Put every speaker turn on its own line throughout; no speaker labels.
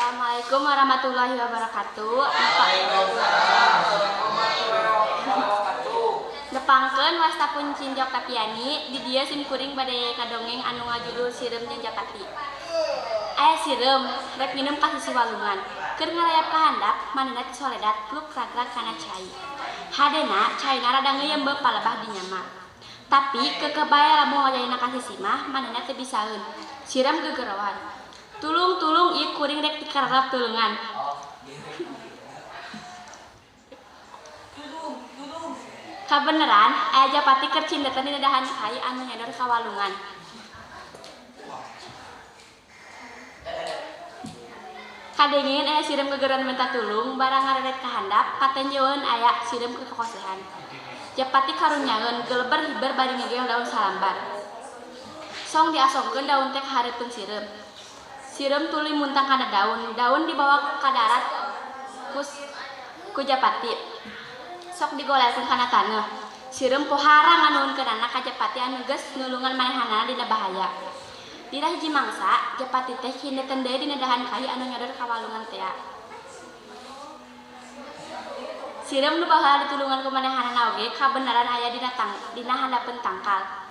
Assalamualaikum warahmatullahi wabarakatuh. Nepangkeun wastapun cinjok tapiani di dieu sim kuring bade kadongeng anu ngajudul Sireum jeung Japati. Aya sireum rek minum ka sisi walungan. Keur ngalayap ka handap manehna ti soledat pluk ragrag kana cai. Hadena caina rada ngeuyeum palebah di nyama. Tapi kekebaya lamun ngajayna ka sisi mah manehna teu bisaeun. Sireum gegerowan. Tulung ieu kuring rek dikararap tulungan. Kabeneran aya Japati keur cindetan di dadahan kai anu nyador ka walungan. Kadengin aya sireum gegeran minta tulung barang ngareret ka handap patenjeueun aya sireum kekosehan. Japati karunyaeun geleber hiber bari ngegeong daun salambar. Song diasongkeun daun teh hareupeun sireum. Sireum tuluy muntang kana daun dibawa ka darat ku Japati. Sok digolelkeun kana taneuh. Sireum pohara nganuhunkeunana ka Japati anu geus nulungan manehanana dina bahaya. Dina hiji mangsa, Japati teh hindeuten deui dina dahan kai anu nyodor ka walungan teh. Sireum nu baheula ditulungan ku manehanana oge kabeneran aya dina handapeun tangkal.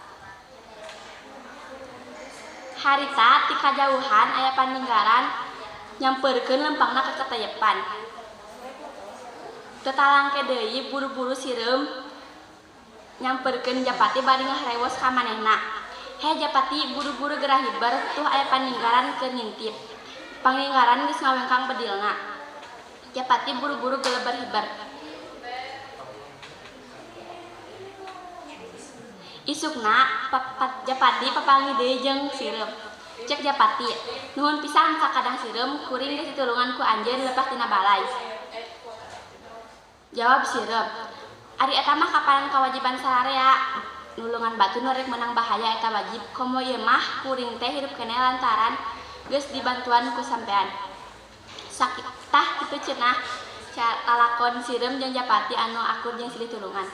Harita ti kajauhan aya paninggaran nyampeurkeun lempangna ka katayepan. Tetalangke deui buru-buru sireum nyampeurkeun Japati bari ngahrewos ka manehna. He Japati buru-buru gerah hiber tuh aya paninggaran keur ngintip. Paninggaran geus ngawengkang bedilna. Japati buru-buru geleber hiber. Isukna Japati papangi deui jeung sireum. Cek Japati, nuhun pisan sakadang sireum kuring geus ditulungan ku anjeun lepas tina balai. Jawab sireum, ari eta mah kapanan kawajiban sararea. Nulungan batu nu rek menang bahaya eta wajib. Komo ieu mah kuring teh hirup keneh lantaran geus dibantuan ku sampean. Sakit tah kitu cenah lalakon sireum jeung Japati anu akur jeung silih tulungan.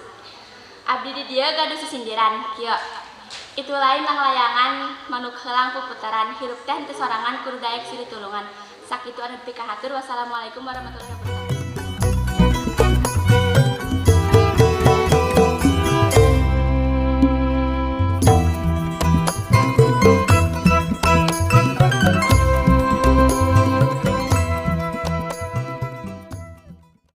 Abdi di dieu gaduh sisindiran kieu. Itu lain langlayangan manuk heulang puputaran hirup teh teu sorangan kudu daek silih tulungan. Sakitu anu pikahatur. Wassalamualaikum warahmatullahi wabarakatuh.